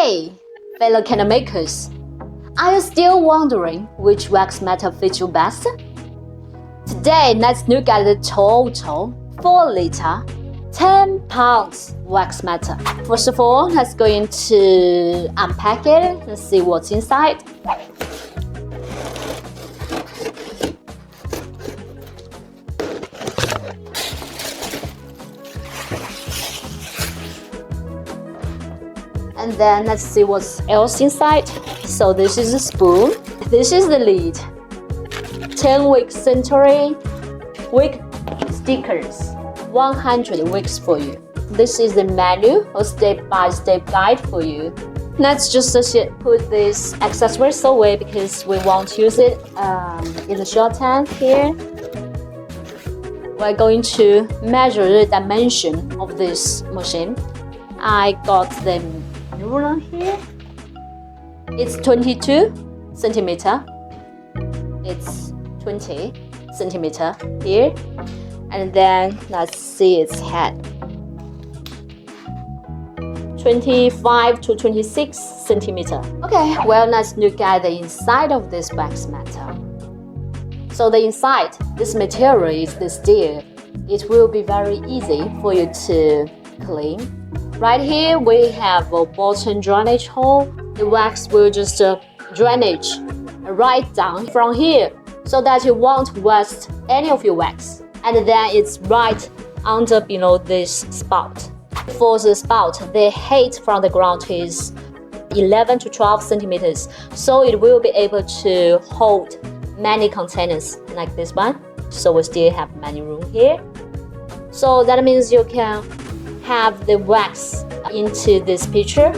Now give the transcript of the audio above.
Hey, fellow candle makers! Are you still wondering which wax melter fits you best? Today, let's look at the ToAuto 4-liter, 10 pounds wax melter. First of all, let's go into unpack it and see what's inside. And then let's see what's else inside. So this is the spoon. This is the lid. 10-week century wick stickers. 100 wicks for you. This is the menu or step-by-step guide for you. Let's just put this accessories away because we won't use it in the short time here. We're going to measure the dimension of this machine. I got the ruler here. It's 22 centimeter. It's 20 centimeter here. And then let's see its head. 25 to 26 centimeter. Okay, well, let's look at the inside of this wax melter. So the inside, this material is the steel. It will be very easy for you to clean. Right here, we have a bottom drainage hole. The wax will just drainage right down from here so that you won't waste any of your wax. And then it's right under below this spout. For the spout, the height from the ground is 11 to 12 centimeters. So it will be able to hold many containers like this one. So we still have many room here. So that means you can have the wax into this pitcher.